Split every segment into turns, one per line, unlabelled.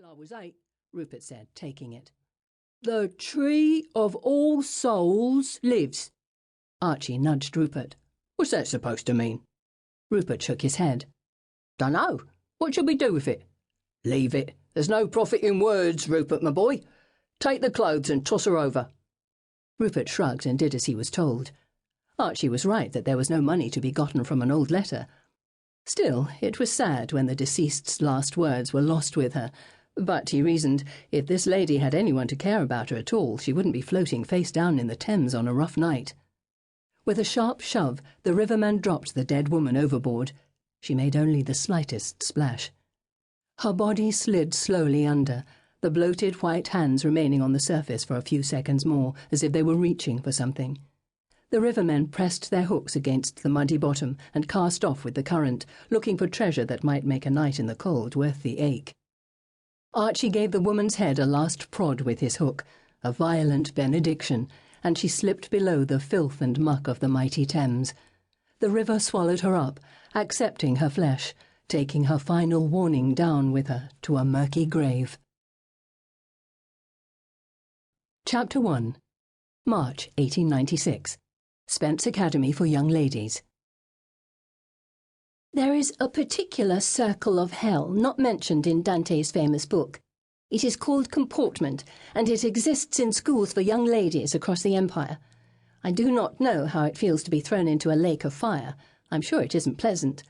Till I was 8, Rupert said, taking it. The tree of all souls lives. Archie nudged Rupert. What's that supposed to mean? Rupert shook his head. Dunno. What should we do with it? Leave it. There's no profit in words, Rupert, my boy. Take the clothes and toss her over. Rupert shrugged and did as he was told. Archie was right that there was no money to be gotten from an old letter. Still, it was sad when the deceased's last words were lost with her. But, he reasoned, if this lady had anyone to care about her at all, she wouldn't be floating face down in the Thames on a rough night. With a sharp shove, the riverman dropped the dead woman overboard. She made only the slightest splash. Her body slid slowly under, the bloated white hands remaining on the surface for a few seconds more, as if they were reaching for something. The rivermen pressed their hooks against the muddy bottom and cast off with the current, looking for treasure that might make a night in the cold worth the ache. Archie gave the woman's head a last prod with his hook, a violent benediction, and she slipped below the filth and muck of the mighty Thames. The river swallowed her up, accepting her flesh, taking her final warning down with her to a murky grave. Chapter 1. March 1896. Spence Academy for Young Ladies.
There is a particular circle of hell not mentioned in Dante's famous book. It is called comportment, and it exists in schools for young ladies across the empire. I do not know how it feels to be thrown into a lake of fire. I'm sure it isn't pleasant.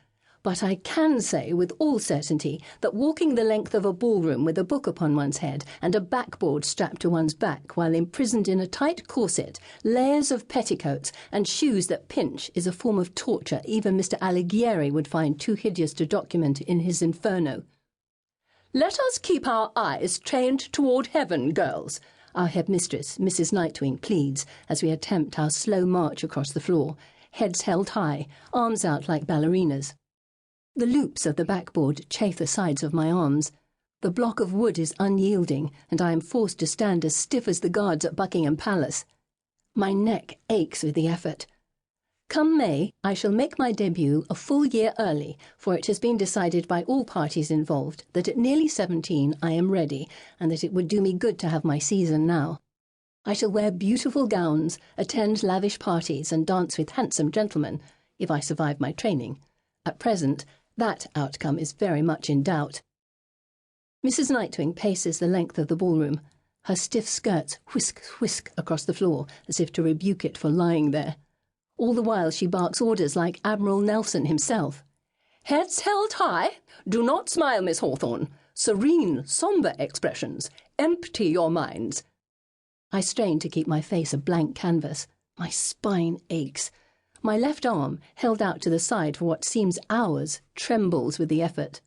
But I can say with all certainty that walking the length of a ballroom with a book upon one's head and a backboard strapped to one's back while imprisoned in a tight corset, layers of petticoats, and shoes that pinch is a form of torture even Mr. Alighieri would find too hideous to document in his Inferno. "Let us keep our eyes trained toward heaven, girls," our headmistress, Mrs. Nightwing, pleads as we attempt our slow march across the floor, heads held high, arms out like ballerinas. The loops of the backboard chafe the sides of my arms. The block of wood is unyielding, and I am forced to stand as stiff as the guards at Buckingham Palace. My neck aches with the effort. Come May, I shall make my debut a full year early, for it has been decided by all parties involved that at nearly 17 I am ready, and that it would do me good to have my season now. I shall wear beautiful gowns, attend lavish parties, and dance with handsome gentlemen, if I survive my training. At present, that outcome is very much in doubt. Mrs. Nightwing paces the length of the ballroom. Her stiff skirts whisk, whisk across the floor, as if to rebuke it for lying there. All the while she barks orders like Admiral Nelson himself. "Heads held high. Do not smile, Miss Hawthorne. Serene, sombre expressions. Empty your minds." I strain to keep my face a blank canvas. My spine aches. My left arm, held out to the side for what seems hours, trembles with the effort.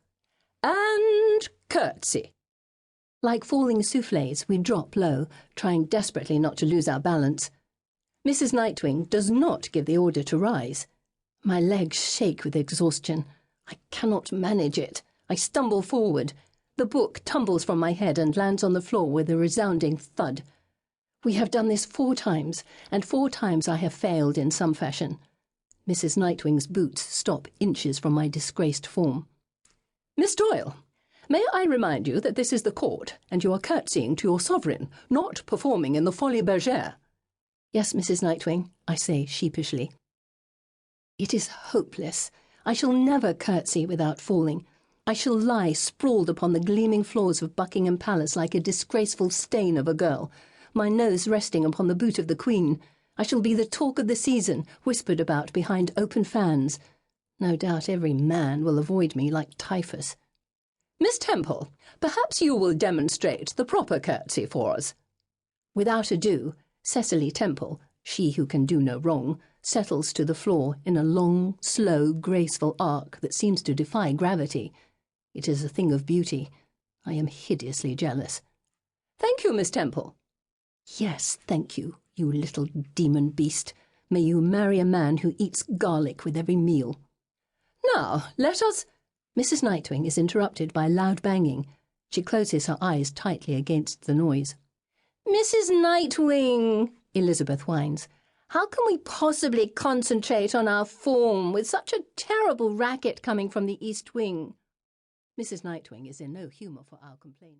"And curtsy." Like falling soufflés, we drop low, trying desperately not to lose our balance. Mrs. Nightwing does not give the order to rise. My legs shake with exhaustion. I cannot manage it. I stumble forward. The book tumbles from my head and lands on the floor with a resounding thud. We have done this 4 times, and 4 times I have failed in some fashion. Mrs. Nightwing's boots stop inches from my disgraced form. "Miss Doyle, may I remind you that this is the court, and you are curtsying to your sovereign, not performing in the Folies Bergère." "Yes, Mrs. Nightwing," I say sheepishly. It is hopeless. I shall never curtsy without falling. I shall lie sprawled upon the gleaming floors of Buckingham Palace like a disgraceful stain of a girl, my nose resting upon the boot of the Queen. I shall be the talk of the season, whispered about behind open fans. No doubt every man will avoid me like typhus. "Miss Temple, perhaps you will demonstrate the proper curtsy for us." Without ado, Cecily Temple, she who can do no wrong, settles to the floor in a long, slow, graceful arc that seems to defy gravity. It is a thing of beauty. I am hideously jealous. "Thank you, Miss Temple." "Yes, thank you, you little demon beast. May you marry a man who eats garlic with every meal." "Now, let us—" Mrs. Nightwing is interrupted by loud banging. She closes her eyes tightly against the noise. "Mrs. Nightwing," Elizabeth whines, "how can we possibly concentrate on our form with such a terrible racket coming from the East Wing?" Mrs. Nightwing is in no humour for our complaining.